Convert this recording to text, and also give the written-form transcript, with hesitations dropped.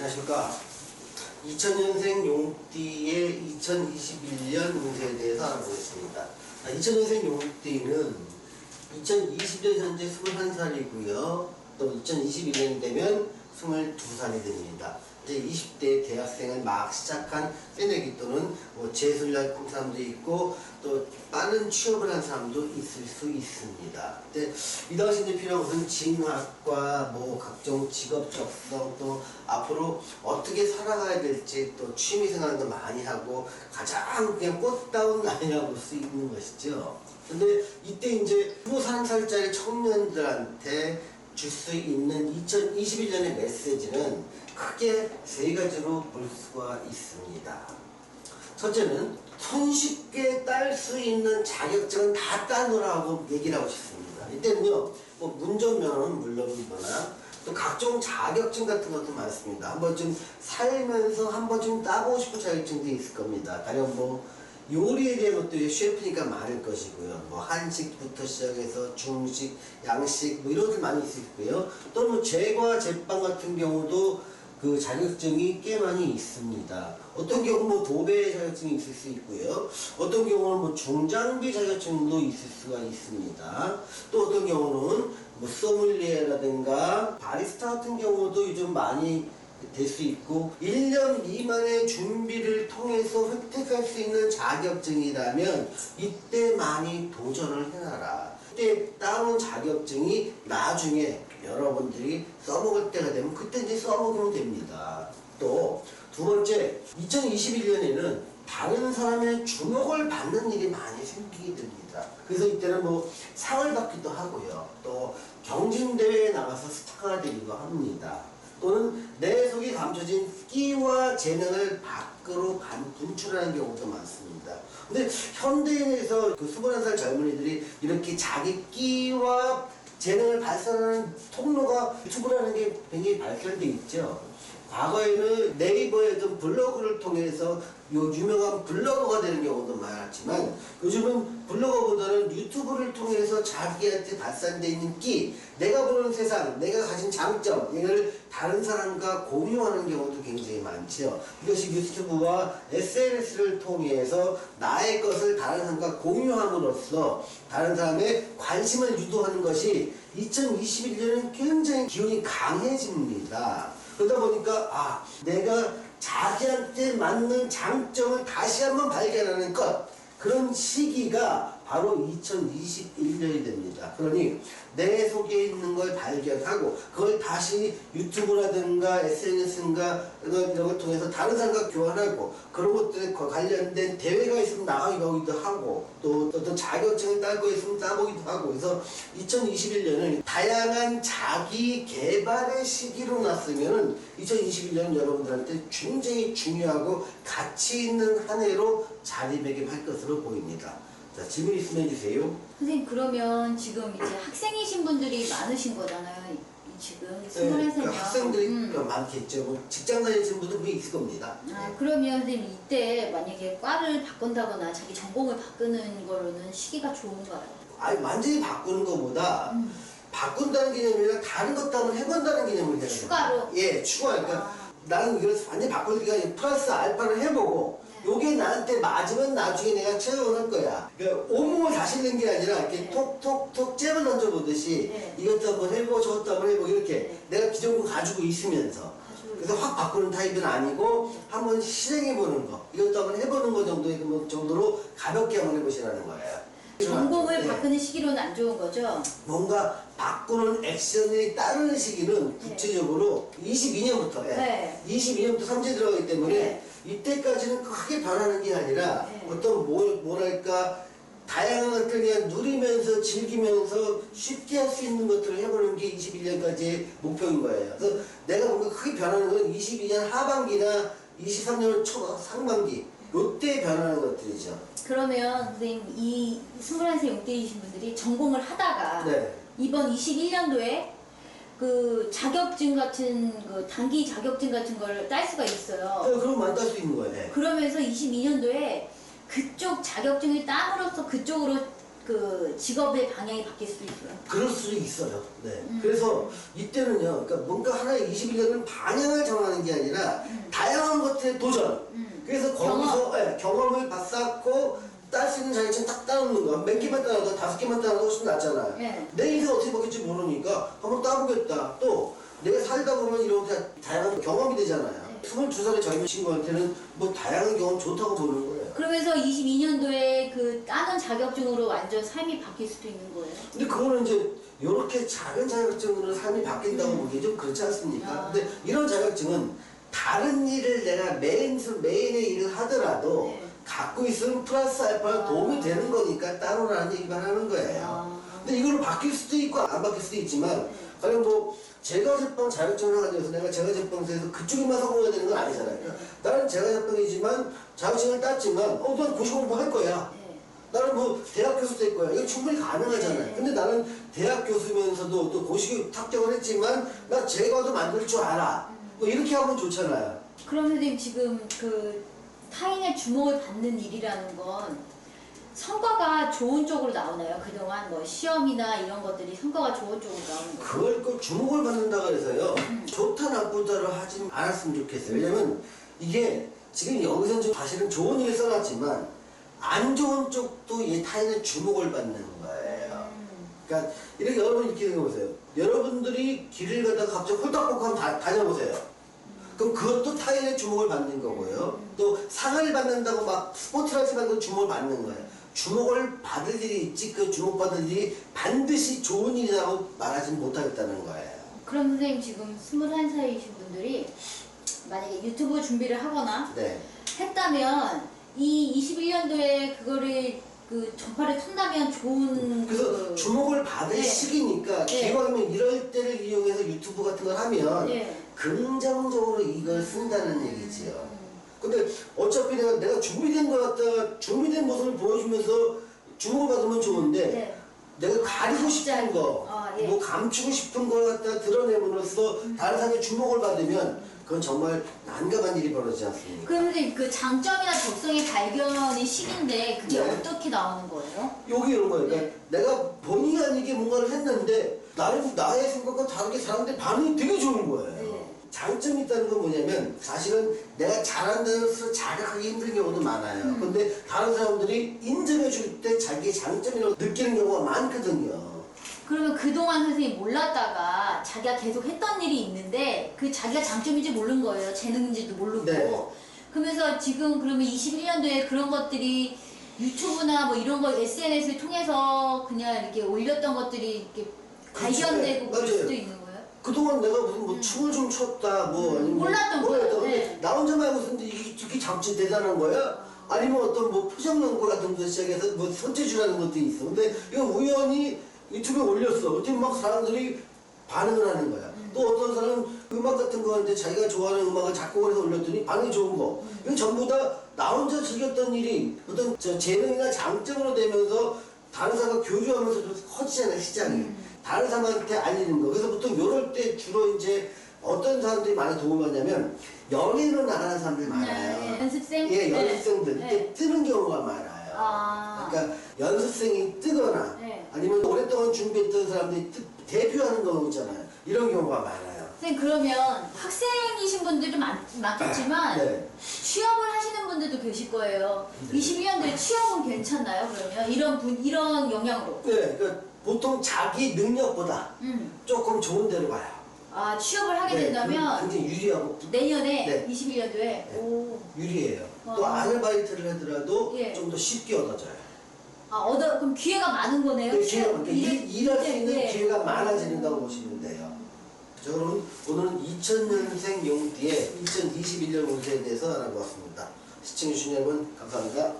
안녕하십니까. 2000년생 용띠의 2021년 운세에 대해서 알아보겠습니다. 2000년생 용띠는 2020년 현재 21살이고요. 또 2021년이 되면 22살이 됩니다. 이제 20대 대학생을 막 시작한 새내기 또는 뭐 재수를 한 사람도 있고 또 빠른 취업을 한 사람도 있을 수 있습니다. 근데 이 당시 이제 필요한 것은 진학과 뭐 각종 직업 적성 또 앞으로 어떻게 살아가야 될지 또 취미 생활도 많이 하고 가장 그냥 꽃다운 나이라고 볼 수 있는 것이죠. 근데 이때 이제 21살짜리 청년들한테 줄 수 있는 2021년의 메시지는 크게 세 가지로 볼 수가 있습니다. 첫째는 손쉽게 딸 수 있는 자격증은 다 따놓으라고 얘기를 하고 싶습니다. 이때는요, 뭐 운전면허는 물론이거나 또 각종 자격증 같은 것도 많습니다. 한번 좀 살면서 한번 좀 따보고 싶은 자격증도 있을 겁니다. 가령 뭐 요리에 대한 것도 셰프니까 많을 것이고요. 뭐 한식부터 시작해서 중식, 양식 뭐 이런 것들 많이 있을 거고요. 또는 뭐 제과 제빵 같은 경우도 그 자격증이 꽤 많이 있습니다. 어떤 경우는 뭐 도배 자격증이 있을 수 있고요. 어떤 경우는 뭐 중장비 자격증도 있을 수가 있습니다. 또 어떤 경우는 뭐 소믈리에라든가 바리스타 같은 경우도 요즘 많이 될 수 있고 1년 미만의 준비를 통해서 획득할 수 있는 자격증이라면 이때 많이 도전을 해놔라. 이때 따온 자격증이 나중에 여러분들이 써먹을 때가 되면 그때 이제 써먹으면 됩니다. 또 두 번째, 2021년에는 다른 사람의 주목을 받는 일이 많이 생기게 됩니다. 그래서 이때는 뭐 상을 받기도 하고요. 또 경진대회에 나가서 스타가 되기도 합니다. 또는 내 속에 감춰진 끼와 재능을 밖으로 분출하는 경우도 많습니다. 근데 현대인에서 그 21살 젊은이들이 이렇게 자기 끼와 재능을 발산하는 통로가 유튜브라는 게 굉장히 발달돼 있죠. 과거에는 네이버의 어떤 블로그를 통해서 유명한 블로거가 되는 경우도 많았지만 요즘은 블로거보다는 유튜브를 통해서 자기한테 발산되어 있는 끼, 내가 보는 세상, 내가 가진 장점, 이걸 다른 사람과 공유하는 경우도 굉장히 많죠. 이것이 유튜브와 SNS를 통해서 나의 것을 다른 사람과 공유함으로써 다른 사람의 관심을 유도하는 것이 2021년은 굉장히 기운이 강해집니다. 그러다 보니까 내가 자기한테 맞는 장점을 다시 한번 발견하는 것, 그런 시기가 바로 2021년이 됩니다. 그러니 내 속에 있는 걸 발견하고 그걸 다시 유튜브라든가 SNS인가 이런 걸 통해서 다른 사람과 교환하고 그런 것들에 관련된 대회가 있으면 나가기도 하고 또 어떤 자격증을 따고 있으면 따보기도 하고 그래서 2021년은 다양한 자기 개발의 시기로 났으면 2021년은 여러분들한테 굉장히 중요하고 가치 있는 한 해로 자리매김할 것으로 보입니다. 자, 질문 있으면 해주세요. 선생님, 그러면 지금 이제 학생이신 분들이 많으신 거잖아요. 지금 21살이면. 네, 학생들이 많겠죠. 뭐 직장 다니시는 분도 분명히 있을 겁니다. 그러면 선생님 이때 만약에 과를 바꾼다거나 자기 전공을 바꾸는 거로는 시기가 좋은가요? 완전히 바꾸는 것보다 바꾼다는 개념이 아니라 다른 것도 한번 해본다는 개념을 해야 돼요. 추가로? 예, 추가. 그러니까 나는 이걸 완전히 바꿀 기가 아니라 플러스 알파를 해보고 요게 나한테 맞으면 나중에 내가 채용을 할 거야. 그러니까 온몸을 다 싣는 게 아니라 이렇게 톡톡톡 잽을 던져보듯이 이것도 한번 해보고 저것도 한번 해보고 이렇게 내가 기존 거 가지고 있으면서 그래서 확 바꾸는 타입은 아니고 한번 실행해보는 거 이것도 한번 해보는 거 정도로 가볍게 한번 해보시라는 거예요. 전공을 바꾸는 시기로는 안 좋은 거죠? 뭔가 바꾸는 액션이 따르는 시기는 구체적으로 22년부터 22년부터 3제 들어가기 때문에 이때까지는 크게 변하는 게 아니라 어떤 뭐랄까 다양한 것들 그냥 누리면서 즐기면서 쉽게 할 수 있는 것들을 해보는 게 21년까지의 목표인 거예요. 그래서 내가 뭔가 크게 변하는 건 22년 하반기나 23년 초 상반기 요때 변하는 것들이죠. 그러면 선생님 이 21살 용띠이신 분들이 전공을 하다가 이번 21년도에 그 자격증 같은 그 단기 자격증 같은 걸 딸 수가 있어요. 그럼 만날 수 있는 거예요. 그러면서 22년도에 그쪽 자격증을 땀으로써 그쪽으로 그 직업의 방향이 바뀔 수도 있어요. 그럴 수도 있어요. 네. 그래서 이때는요, 그러니까 뭔가 하나의 21년은 방향을 정하는 게 아니라 다양한 것들의 도전. 그래서 거기서 경험을 쌓고 딸 수 있는 자격증 딱 따놓는 거. 몇 개만 따놔도 5개만 따놔도 훨씬 낫잖아요. 네. 내 인생 어떻게 바뀔지 모르니까 한번 따보겠다. 또 내가 살다 보면 이런 다양한 경험이 되잖아요. 22살의 젊은 친구한테는 뭐 다양한 경험 좋다고 보는 거예요. 그러면서 22년도에 그 따는 자격증으로 완전 삶이 바뀔 수도 있는 거예요. 근데 그거는 이제 이렇게 작은 자격증으로 삶이 바뀐다고 보기 좀 그렇지 않습니까? 아. 근데 이런 자격증은 다른 일을 내가 메인의 일을 하더라도 네. 갖고 있으면 플러스 알파가 도움이 되는 거니까 따로라는 얘기만 하는 거예요. 근데 이걸로 바뀔 수도 있고 안 바뀔 수도 있지만 과연 뭐 제과제빵 자격증을 하기 위해서 내가 제과제빵에서 그쪽에만 성공해야 되는 건 아니잖아요. 그러니까 나는 제과제빵이지만 자격증을 땄지만 난 고시 공부할 거야. 나는 뭐 대학 교수 될 거야. 이거 충분히 가능하잖아요. 근데 나는 대학 교수면서도 또 고시 합격을 했지만 나 제과도 만들 줄 알아. 뭐 이렇게 하면 좋잖아요. 그럼 선생님 지금 그 타인의 주목을 받는 일이라는 건 성과가 좋은 쪽으로 나오나요? 그동안 뭐 시험이나 이런 것들이 성과가 좋은 쪽으로 나오는 거예요? 그걸 꼭 주목을 받는다 그래서요. 좋다 나쁘다로 하진 않았으면 좋겠어요. 왜냐면 이게 지금 여기서 좀 사실은 좋은 일을 써놨지만 안 좋은 쪽도 이 타인의 주목을 받는 거예요. 그러니까 이렇게 여러분 이렇게 생각해보세요. 여러분들이 길을 가다가 갑자기 홀딱홀딱 한번 다녀보세요. 그럼 그것도 타인의 주목을 받는 거고요. 또 상을 받는다고 막 스포트라이트 받는 주목을 받는 거예요. 주목을 받을 일이 있지 그 주목받을 일이 반드시 좋은 일이라고 말하지는 못하겠다는 거예요. 그럼 선생님 지금 21살이신 분들이 만약에 유튜브 준비를 하거나 네. 했다면 이 21년도에 그거를 그 전파를 턴다면 좋은 그래서 주목을 받을 네. 시기니까 네. 기왕이면 이럴 때를 이용해서 유튜브 같은 걸 하면 네. 긍정적으로 이걸 쓴다는 얘기지요. 근데 어차피 내가 준비된 것 같다, 준비된 모습을 보여주면서 주목을 받으면 좋은데 네. 내가 가리고 싶은 거, 예. 뭐 감추고 싶은 거 갖다 드러내므로써 다른 사람의 주목을 받으면 그건 정말 난감한 일이 벌어지지 않습니까? 그런데 그 장점이나 적성의 발견의 시기인데 그게 네. 어떻게 나오는 거예요? 여기 이런 거예요. 그러니까 네. 내가 본의 아니게 뭔가를 했는데 나의 생각과 다르게 사람들의 반응이 되게 좋은 거예요. 네. 장점이 있다는 건 뭐냐면 사실은 내가 잘한다는 스스로 자각하기 힘든 경우도 많아요. 근데 다른 사람들이 인정해 줄 때 자기의 장점이라고 느끼는 경우가 많거든요. 그러면 그동안 선생님이 몰랐다가 자기가 계속 했던 일이 있는데 그 자기가 장점인지 모르는 거예요. 재능인지도 모르고. 네. 그러면서 지금 그러면 21년도에 그런 것들이 유튜브나 뭐 이런 거 SNS를 통해서 그냥 이렇게 올렸던 것들이 이렇게 발견되고 그럴 맞아요. 수도 있는 거예요? 그동안 내가 무슨 뭐 춤을 좀 췄다 뭐 아니면 몰랐던 뭐 거예요. 했다. 근데 네. 나 혼자 말고 있는데 이게 장점 대단한 거야? 아니면 어떤 뭐 표정 연구 같은 거 시작해서 뭐 손재주라는 것도 있어. 근데 이거 우연히 유튜브에 올렸어. 어떻게 막 사람들이 반응을 하는 거야. 또 어떤 사람은 음악 같은 거 하는데 자기가 좋아하는 음악을 작곡을 해서 올렸더니 반응이 좋은 거. 이건 전부 다 나 혼자 즐겼던 일이 어떤 재능이나 장점으로 되면서 다른 사람과 교류하면서 좀 커지잖아요, 시장이. 다른 사람한테 알리는 거. 그래서 보통 이럴 때 주로 이제 어떤 사람들이 많이 도움을 받냐면 연예인으로 나가는 사람들이 많아요. 네. 연습생? 예, 연습생들. 네. 이때 뜨는 경우가 많아요. 아. 그러니까 연습생이 뜨거나 네. 아니면 오랫동안 준비했던 사람들이 대표하는 경우 있잖아요. 이런 경우가 많아요. 선생님 그러면 학생이신 분들도 많겠지만 네. 취업을 하시는 분들도 계실 거예요. 21년도에 취업은 괜찮나요? 그러면 이런 영향으로? 네, 그러니까 보통 자기 능력보다 조금 좋은 데로 가요. 아 취업을 하게 네, 된다면 굉장히 유리하고 내년에 네. 21년도에 오. 유리해요. 또 아르바이트를 하더라도 예. 좀 더 쉽게 얻어져요. 그럼 기회가 많은 거네요. 네, 그러니까 일할 수 네, 있는 네. 기회가 많아지는다고 보시면 돼요. 자, 그러면 오늘은 2000년생 용띠의 2021년 운세에 대해서 알아보았습니다. 시청해주신 여러분 감사합니다.